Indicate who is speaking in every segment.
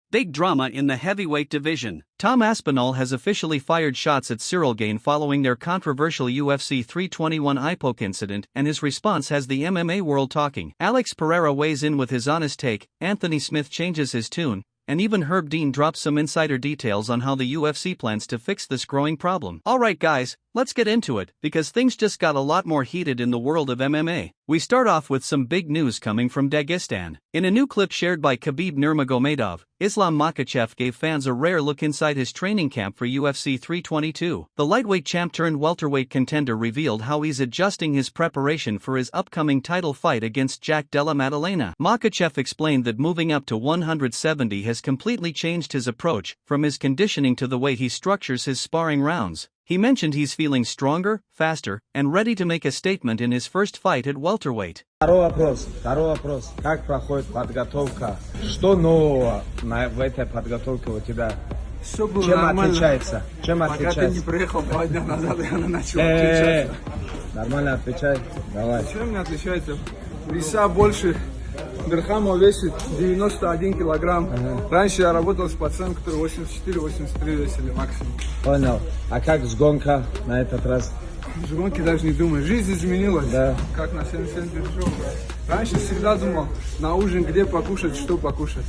Speaker 1: Big drama in the heavyweight division. Tom Aspinall has officially fired shots at Ciryl Gane following their controversial UFC 321 eye poke incident, and his response has the MMA world talking. Alex Pereira weighs in with his honest take, Anthony Smith changes his tune, and even Herb Dean drops some insider details on how the UFC plans to fix this growing problem. Alright guys, let's get into it, because things just got a lot more heated in the world of MMA. We start off with some big news coming from Dagestan. In a new clip shared by Khabib Nurmagomedov, Islam Makhachev gave fans a rare look inside his training camp for UFC 322. The lightweight champ turned welterweight contender revealed how he's adjusting his preparation for his upcoming title fight against Jack Della Maddalena. Makhachev explained that moving up to 170 has completely changed his approach, from his conditioning to the way he structures his sparring rounds. He mentioned he's feeling stronger, faster, and ready to make a statement in his first fight at welterweight.
Speaker 2: Второй вопрос. Как проходит подготовка? Что нового в этой подготовке у тебя?
Speaker 3: Все было
Speaker 2: Чем
Speaker 3: нормально.
Speaker 2: отличается?
Speaker 3: Пока ты не приехал 2 дня назад, я начал отличаться.
Speaker 2: Нормально отвечай, давай.
Speaker 3: Чем мне отличается? Веса больше. Берхамова весит 91 килограмм. Раньше я работал с пацаном, который 84-83 весили максимум.
Speaker 2: Понял. А как сгонка на этот раз?
Speaker 3: С гонки даже не думаю. Жизнь изменилась.
Speaker 2: Да.
Speaker 3: Как на 77 перешел. Раньше всегда думал, на ужин где покушать, что покушать.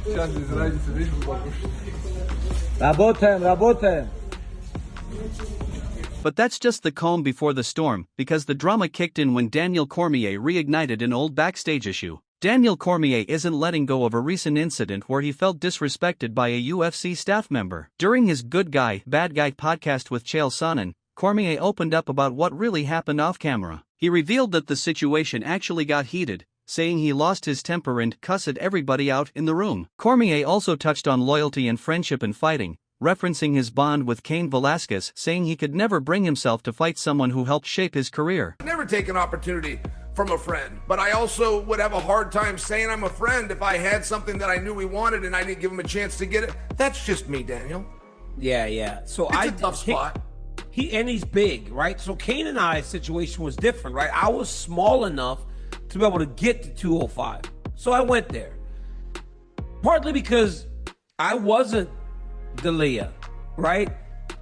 Speaker 3: Сейчас без разницы, лишь бы покушать.
Speaker 2: Работаем.
Speaker 1: But that's just the calm before the storm, because the drama kicked in when Daniel Cormier reignited an old backstage issue. Daniel Cormier isn't letting go of a recent incident where he felt disrespected by a UFC staff member. During his Good Guy, Bad Guy podcast with Chael Sonnen, Cormier opened up about what really happened off camera. He revealed that the situation actually got heated, saying he lost his temper and cussed everybody out in the room. Cormier also touched on loyalty and friendship in fighting, referencing his bond with Cain Velasquez, saying he could never bring himself to fight someone who helped shape his career.
Speaker 4: Never take an opportunity from a friend, but I also would have a hard time saying I'm a friend if I had something that I knew he wanted and I didn't give him a chance to get it. That's just me, Daniel.
Speaker 5: Yeah. So
Speaker 4: It's a tough spot.
Speaker 5: He's big, right? So Cain and I's situation was different, right? I was small enough to be able to get to 205. So I went there. Partly because I wasn't D'Elia, right?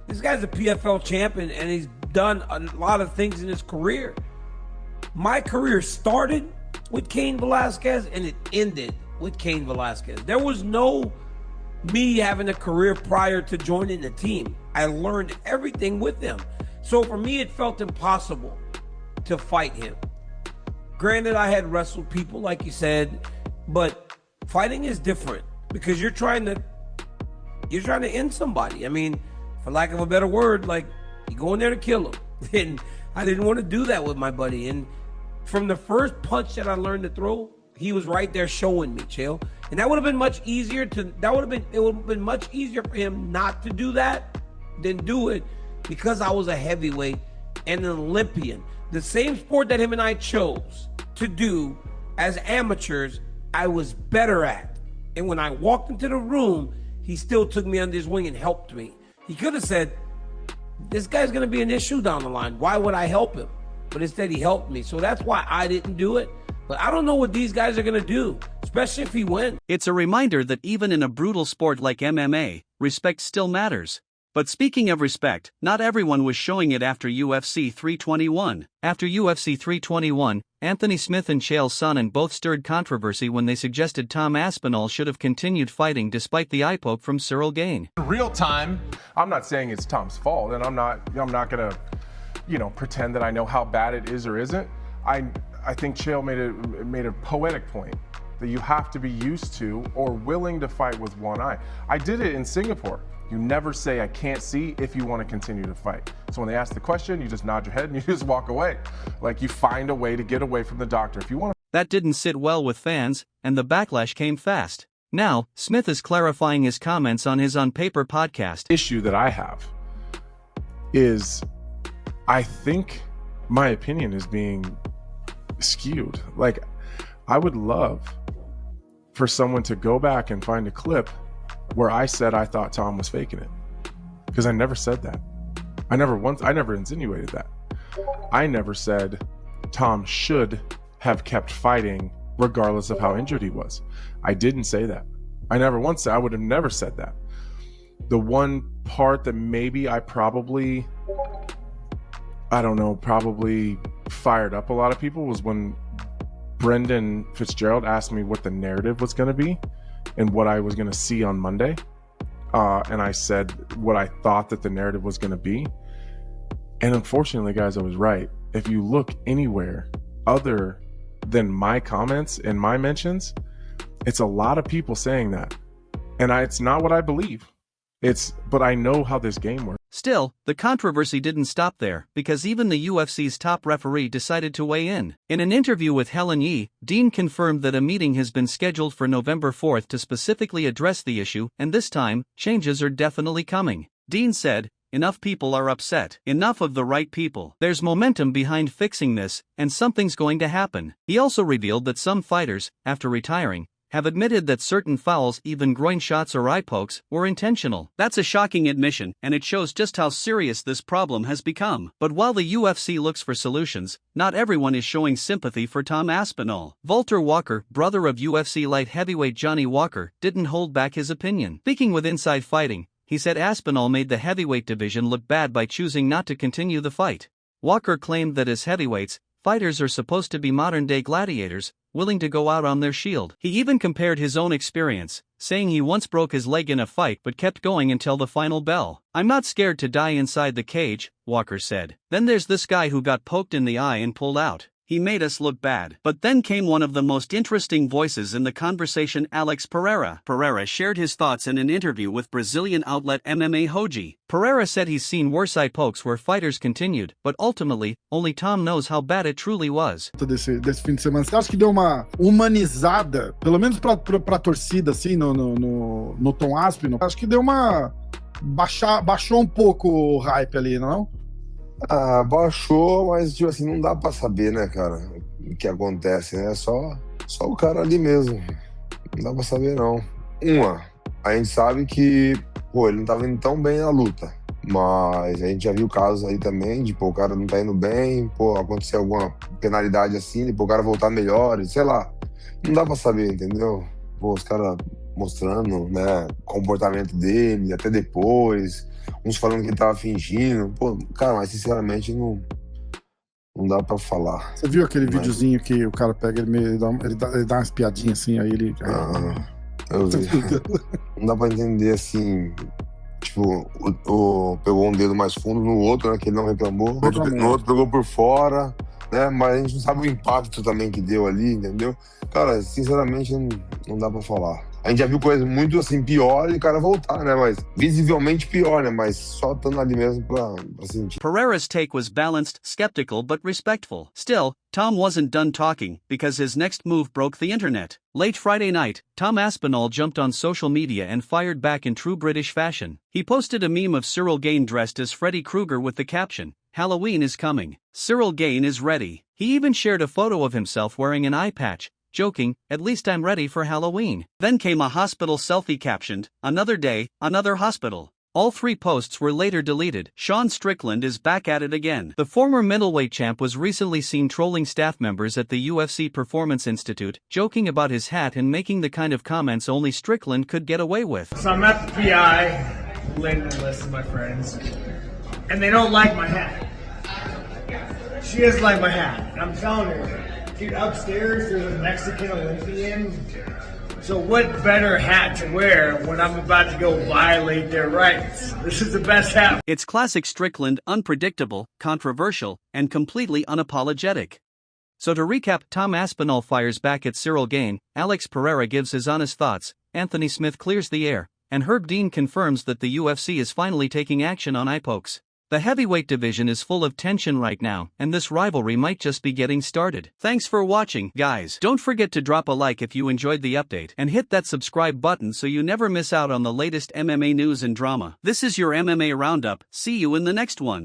Speaker 5: This guy's a PFL champion and he's done a lot of things in his career. My career started with Cain Velasquez and it ended with Cain Velasquez. There was no me having a career prior to joining the team. I learned everything with him. So for me, it felt impossible to fight him. Granted, I had wrestled people, like you said, but fighting is different because you're trying to end somebody. I mean, for lack of a better word, like you go in there to kill him. And I didn't want to do that with my buddy. And from the first punch that I learned to throw, he was right there showing me, Chael. And that would have been much easier it would have been much easier for him not to do that than do it because I was a heavyweight and an Olympian. The same sport that him and I chose to do as amateurs, I was better at. And when I walked into the room, he still took me under his wing and helped me. He could have said, this guy's going to be an issue down the line. Why would I help him? But instead he helped me. So that's why I didn't do it. But I don't know what these guys are going to do, especially if he wins.
Speaker 1: It's a reminder that even in a brutal sport like MMA, respect still matters. But speaking of respect, not everyone was showing it after UFC 321. After UFC 321, Anthony Smith and Chael Sonnen both stirred controversy when they suggested Tom Aspinall should have continued fighting despite the eye poke from Ciryl Gane.
Speaker 6: In real time, I'm not saying it's Tom's fault, and I'm not gonna, pretend that I know how bad it is or isn't. I think Chael made a poetic point that you have to be used to or willing to fight with one eye. I did it in Singapore. You never say, I can't see if you want to continue to fight. So when they ask the question, you just nod your head and you just walk away. Like you find a way to get away from the doctor. If you want to.
Speaker 1: That didn't sit well with fans, and the backlash came fast. Now, Smith is clarifying his comments on his On Paper podcast.
Speaker 6: Issue that I have is I think my opinion is being skewed. Like, I would love for someone to go back and find a clip where I said I thought Tom was faking it, because I never said that. I never insinuated that. I never said Tom should have kept fighting regardless of how injured he was. I didn't say that. I would have never said that. The one part that maybe I probably fired up a lot of people was when Brendan Fitzgerald asked me what the narrative was going to be and what I was going to see on Monday. And I said what I thought that the narrative was going to be. And unfortunately, guys, I was right. If you look anywhere other than my comments and my mentions, it's a lot of people saying that. And it's not what I believe. But I know how this game works.
Speaker 1: Still, the controversy didn't stop there, because even the UFC's top referee decided to weigh in. In an interview with Helen Yee, Dean confirmed that a meeting has been scheduled for November 4th to specifically address the issue, and this time, changes are definitely coming. Dean said, "Enough people are upset. Enough of the right people. There's momentum behind fixing this, and something's going to happen." He also revealed that some fighters, after retiring, have admitted that certain fouls, even groin shots or eye pokes, were intentional. That's a shocking admission, and it shows just how serious this problem has become. But while the UFC looks for solutions, not everyone is showing sympathy for Tom Aspinall. Walter Walker, brother of UFC light heavyweight Johnny Walker, didn't hold back his opinion. Speaking with Inside Fighting, he said Aspinall made the heavyweight division look bad by choosing not to continue the fight. Walker claimed that as heavyweights, fighters are supposed to be modern-day gladiators, willing to go out on their shield. He even compared his own experience, saying he once broke his leg in a fight but kept going until the final bell. "I'm not scared to die inside the cage," Walker said. "Then there's this guy who got poked in the eye and pulled out. He made us look bad." But then came one of the most interesting voices in the conversation, Alex Pereira. Pereira shared his thoughts in an interview with Brazilian outlet MMA Hoji. Pereira said he's seen worse eye pokes where fighters continued, but ultimately, only Tom knows how bad it truly was.
Speaker 7: Desse fim de semana, você acha que deu uma humanizada, pelo menos pra torcida, assim, no Tom Aspinall? Acho que deu uma... baixou um pouco o hype ali, não?
Speaker 8: Baixou, mas tipo assim, não dá pra saber, né, cara, o que acontece, né? Só o cara ali mesmo. Não dá pra saber, não. A gente sabe que, ele não tava indo tão bem na luta. Mas a gente já viu casos aí também de, o cara não tá indo bem, acontecer alguma penalidade assim, o cara voltar melhor, sei lá. Não dá pra saber, entendeu? Os caras mostrando, né, o comportamento dele, até depois... Uns falando que ele tava fingindo. Cara, mas sinceramente não dá pra falar.
Speaker 7: Você viu aquele videozinho que o cara pega, ele dá umas piadinhas assim, aí ele...
Speaker 8: Eu vi. Não dá pra entender assim... Tipo, pegou um dedo mais fundo no outro, né, que ele não reclamou. No outro pegou por fora, né, mas a gente não sabe o impacto também que deu ali, entendeu? Cara, sinceramente não dá pra falar. A gente já viu coisas muito assim pior e o cara voltar, né? Mas visivelmente pior, né? Mas só estando ali mesmo pra sentir.
Speaker 1: Pereira's take was balanced, skeptical but respectful. Still, Tom wasn't done talking, because his next move broke the internet. Late Friday night, Tom Aspinall jumped on social media and fired back in true British fashion. He posted a meme of Ciryl Gane dressed as Freddy Krueger with the caption, "Halloween is coming. Ciryl Gane is ready." He even shared a photo of himself wearing an eye patch, joking, "At least I'm ready for Halloween." Then came a hospital selfie captioned, "Another day, another hospital." All three posts were later deleted. Sean Strickland is back at it again. The former middleweight champ was recently seen trolling staff members at the UFC Performance Institute, joking about his hat and making the kind of comments only Strickland could get away with.
Speaker 9: So I'm at the PI, laying the list of my friends, and they don't like my hat. She doesn't like my hat, and I'm telling her, dude, upstairs there's a Mexican Olympian. So what better hat to wear when I'm about to go violate their rights? This is the best hat.
Speaker 1: It's classic Strickland, unpredictable, controversial, and completely unapologetic. So to recap, Tom Aspinall fires back at Ciryl Gane, Alex Pereira gives his honest thoughts, Anthony Smith clears the air, and Herb Dean confirms that the UFC is finally taking action on eye pokes. The heavyweight division is full of tension right now, and this rivalry might just be getting started. Thanks for watching, guys. Don't forget to drop a like if you enjoyed the update, and hit that subscribe button so you never miss out on the latest MMA news and drama. This is your MMA Roundup. See you in the next one.